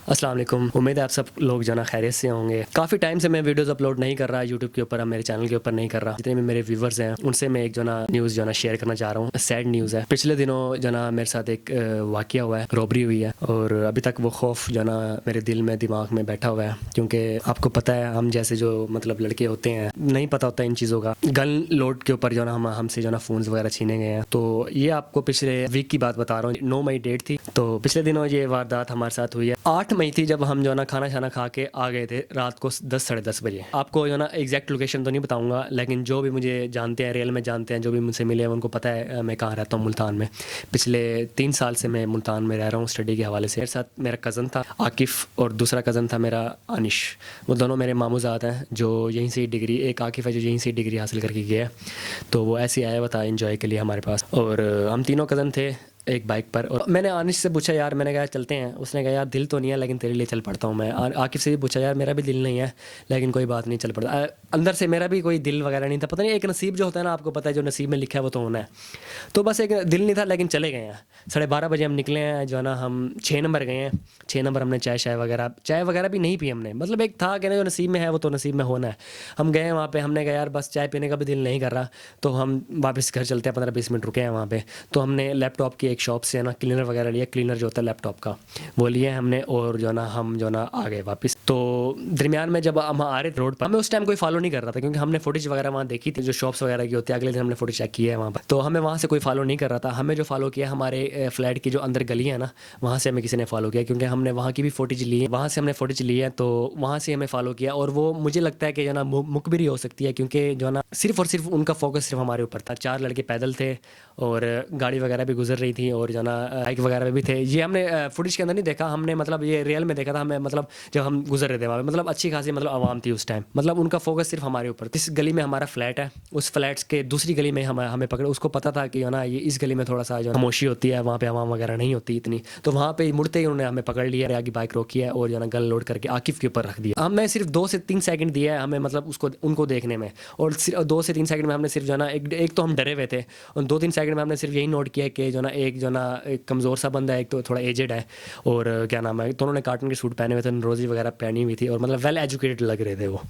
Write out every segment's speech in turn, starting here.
अस्सलाम वालेकुम। उम्मीद है आप सब लोग जो ना खैरियत से होंगे। काफ़ी टाइम से मैं वीडियोस अपलोड नहीं कर रहा यूट्यूब के ऊपर, मेरे चैनल के ऊपर नहीं कर रहा। जितने भी मेरे व्यूवर्स हैं उनसे मैं एक जो ना न्यूज़ जो ना शेयर करना चाह रहा हूँ। सैड न्यूज़ है। पिछले दिनों जो ना मेरे साथ एक वाक़या हुआ है, रॉबरी हुई है और अभी तक वो खौफ जो ना मेरे दिल में दिमाग में बैठा हुआ है, क्योंकि आपको पता है हम जैसे जो मतलब लड़के होते हैं नहीं पता होता इन चीज़ों का। गन लोड के ऊपर जो ना हमसे जो ना फ़ोन्स वगैरह छीने गए हैं। तो ये आपको पिछले वीक की बात बता रहा हूँ। 9 मई डेट थी, तो पिछले दिनों ये वारदात हमारे साथ हुई है। 8 मई थी जब हम जो ना खाना शाना खा के आ गए थे रात को 10 साढ़े 10 बजे। आपको जो ना एग्जैक्ट लोकेशन तो नहीं बताऊंगा, लेकिन जो भी मुझे जानते हैं, रियल में जानते हैं, जो भी मुझसे मिले हैं उनको पता है मैं कहाँ रहता हूँ, मुल्तान में। पिछले 3 साल से मैं मुल्तान में रह रहा हूँ स्टडी के हवाले से। मेरे साथ मेरा कज़न था आकिफ़ और दूसरा कज़न था मेरा अनिश। वो दोनों मेरे मामूज़ाद हैं जो यहीं से डिग्री, एक आकिफ़ है जो यहीं से डिग्री हासिल करके गया है, तो वो ऐसे आया हुआ था एंजॉय के लिए हमारे पास। और हम तीनों कज़न थे एक बाइक पर। और मैंने आनिश से पूछा यार, मैंने कहा चलते हैं। उसने कहा यार दिल तो नहीं है लेकिन तेरे लिए चल पड़ता हूँ मैं। आकिफ़ से भी पूछा यार मेरा भी दिल नहीं है लेकिन कोई बात नहीं, चल पड़ता। अंदर से मेरा भी कोई दिल वगैरह नहीं था। पता नहीं एक नसीब जो होता है ना, आपको पता है जो नसीब में लिखा है वो तो होना है। तो बस एक दिल नहीं था लेकिन चले गए हैं। 12:30 बजे हम निकले हैं जो है ना, हम 6 नंबर गए हैं। 6 नंबर हमने चाय वगैरह भी नहीं पी हमने। मतलब एक था कि ना जो नसीब में है वो तो नसीब में होना है। हम गए वहाँ पे, हमने कहा यार बस चाय पीने का भी दिल नहीं कर रहा, तो हम वापस घर चलते हैं। 15-20 मिनट रुके हैं वहाँ पे। तो हमने लैपटॉप की एक शॉप से ना क्लीनर वगैरह लिया, क्लीनर जो होता है लैपटॉप का वो लिए हमने। और जो ना हम जो ना आ गए वापस। तो दरमियान में जब हम आ रहे थे रोड पर, हमें उस टाइम कोई फॉलो नहीं कर रहा था क्योंकि हमने फुटेज वगैरह वहाँ देखी थी जो शॉप्स वगैरह की होती है। अगले दिन हमने फुटेज चेक किया है वहाँ पर, तो हमें वहाँ से कोई फॉलो नहीं कर रहा था। हमें जो फॉलो किया हमारे फ्लैट की जो अंदर गली है ना, वहाँ से हमें किसी ने फॉलो किया क्योंकि हमने वहाँ की भी फुटेज ली है। वहाँ से हमने फुटेज ली है, तो वहाँ से हमें फॉलो किया। और वो मुझे लगता है कि जो ना मुखबिरी हो सकती है, क्योंकि जो ना सिर्फ और सिर्फ उनका फोकस सिर्फ हमारे ऊपर था। 4 लड़के पैदल थे और गाड़ी वगैरह भी गुजर रही थी और जो ना बाइक वगैरह भी थे। ये हमने फुटेज के अंदर नहीं देखा, हमने मतलब ये रियल में देखा था हमें। मतलब जब हम गुजर रहे थे वहाँ पे, मतलब अच्छी खासी मतलब आवाम थी उस टाइम। मतलब उनका फोकस सिर्फ हमारे ऊपर। इस गली में हमारा फ्लैट है, उस फ्लैट्स के दूसरी गली में हमें पकड़े। उसको पता था कि ना ये इस गली में थोड़ा सा जो खामोशी होती है, वहाँ पे आवाम वगैरह नहीं होती इतनी। तो वहाँ पे मुड़ते ही उन्होंने हमें पकड़ लिया, आगे बाइक रोकी है और जो ना गन लोड करके आकिफ़ के ऊपर रख दिया। हमें सिर्फ 2 से 3 सेकंड दिया है हमें, मतलब उसको उनको देखने में। और 2 से 3 सेकंड में हमने सिर्फ जो ना एक तो हम डरे हुए थे, और 2-3 सेकंड में हमने सिर्फ यही नोट किया कि जो ना एक कमज़ोर सा बंदा है, एक तो थोड़ा एजेड है, और क्या नाम है, दोनों ने कार्टन के सूट पहने हुए थे, रोज़ी वगैरह पहनी हुई थी और मतलब वेल एजुकेटेड लग रहे थे वो।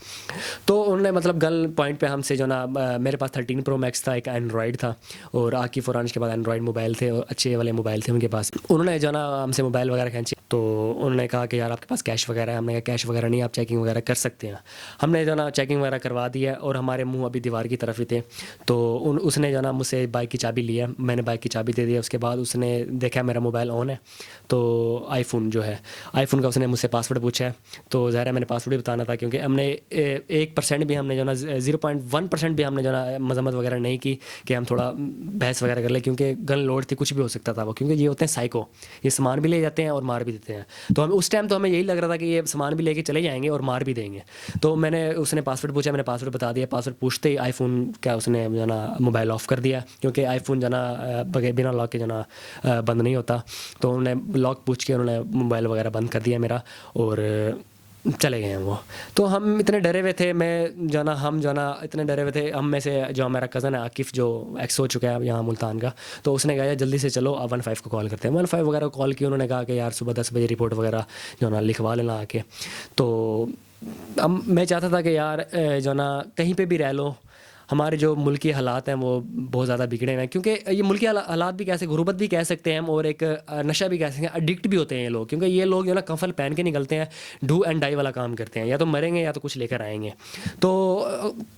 तो उन्होंने मतलब गन पॉइंट पे हमसे जो ना, मेरे पास 13 प्रो मैक्स था, एक एंड्रॉयड था, और आकिफ़ और अंश के पास एंड्रॉयड मोबाइल थे और अच्छे वाले मोबाइल थे उनके पास। उन्होंने जो ना हमसे मोबाइल वगैरह खींचे, तो उन्होंने कहा कि यार आपके पास कैश वगैरह है। हमने कहा कैश वगैरह नहीं, आप चेकिंग वगैरह कर सकते हैं। हमने जो ना चेकिंग वगैरह करवा दी है और हमारे मुंह अभी दीवार की तरफ ही थे। तो उसने जो ना मुझसे बाइक की चाबी ली है, मैंने बाइक की चाबी दे दी है। उसके बाद उसने देखा मेरा मोबाइल ऑन है, तो आईफोन जो है, आईफोन का उसने मुझसे पासवर्ड पूछा है। तो ज़ाहिर है मैंने पासवर्ड भी बताना था, क्योंकि हमने 1% भी हमने जो ना 0.1% भी हमने जो ना मजम्मत वगैरह नहीं की कि हम थोड़ा बहस वगैरह कर ले, क्योंकि गन लोड थी, कुछ भी हो सकता था वो। क्योंकि ये होते हैं साइको, ये सामान भी ले जाते हैं और मार भी देते हैं। तो हम उस टाइम तो हमें यही लग रहा था कि ये सामान भी लेके चले जाएंगे और मार भी देंगे। तो उसने पासवर्ड पूछा, मैंने पासवर्ड बता दिया। पासवर्ड पूछते ही आईफोन का उसने जो ना मोबाइल ऑफ़ कर दिया, क्योंकि आईफोन जो ना बगैर बिना लॉक के जो ना बंद नहीं होता। तो उन्होंने लॉक पूछ के उन्होंने मोबाइल वगैरह बंद कर दिया मेरा और चले गए हैं वो। तो हम इतने डरे हुए थे, हम जो ना इतने डरे हुए थे। हम में से जो हमारा कज़न है आकिफ़, जो एक्स हो चुका है अब यहाँ मुल्तान का, तो उसने कहा यार जल्दी से चलो अब 15 को कॉल करते हैं। 15 वगैरह कॉल की, उन्होंने कहा कि यार सुबह 10 बजे रिपोर्ट वगैरह जो ना लिखवा लेना आके। तो अब मैं चाहता था कि यार जो ना कहीं पे भी रह लो, हमारे जो मुल्की हालात हैं वो बहुत ज़्यादा बिगड़े हुए हैं। क्योंकि ये मुल्की हालात भी कैसे, गुर्बत भी कह सकते हैं हम, और एक नशा भी कह सकते हैं, एडिक्ट भी होते हैं ये लोग। क्योंकि ये लोग जो ना कफल पहन के निकलते हैं, डू एंड डाई वाला काम करते हैं, या तो मरेंगे या तो कुछ लेकर आएंगे। तो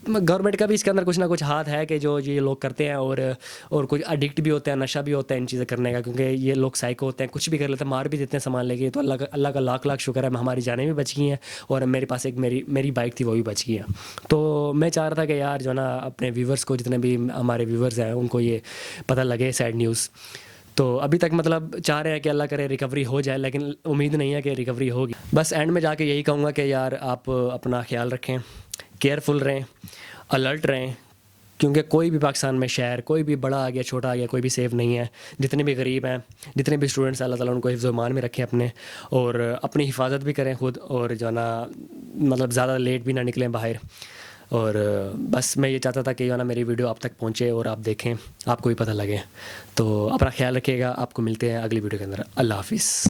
गवर्नमेंट का भी इसके अंदर कुछ ना कुछ हाथ है कि जो ये लोग करते हैं, और कुछ एडिक्ट भी होते हैं, नशा भी होता है इन चीज़ें करने का। क्योंकि ये लोग साइको होते हैं, कुछ भी कर लेते हैं, मार भी देते हैं सामान लेके। तो अल्लाह का लाख लाख शुक्र है हमारी जानें भी बच गई हैं, और मेरे पास एक मेरी बाइक थी वो भी बच गई है। तो मैं चाह रहा था कि यार जो ना अपने व्यूवर्स को, जितने भी हमारे व्यूवर्स हैं उनको ये पता लगे सैड न्यूज़। तो अभी तक मतलब चाह रहे हैं कि अल्लाह करे रिकवरी हो जाए, लेकिन उम्मीद नहीं है कि रिकवरी होगी। बस एंड में जाके यही कहूँगा कि यार आप अपना ख्याल रखें, केयरफुल रहें, अलर्ट रहें, क्योंकि कोई भी पाकिस्तान में शहर, कोई भी बड़ा आ गया छोटा आ गया, कोई भी सेफ़ नहीं है। जितने भी गरीब हैं, जितने भी स्टूडेंट्स, अल्लाह ताला उनको हिफ्ज़-ओ-ईमान में रखें अपने, और अपनी हिफाजत भी करें खुद, और जो ना मतलब ज़्यादा लेट भी ना निकलें बाहर। और बस मैं ये चाहता था कि जो ना मेरी वीडियो आप तक पहुँचे और आप देखें, आपको भी पता लगे। तो अपना ख्याल रखिएगा, आपको मिलते हैं अगली वीडियो के अंदर। अल्लाह हाफ़िज़।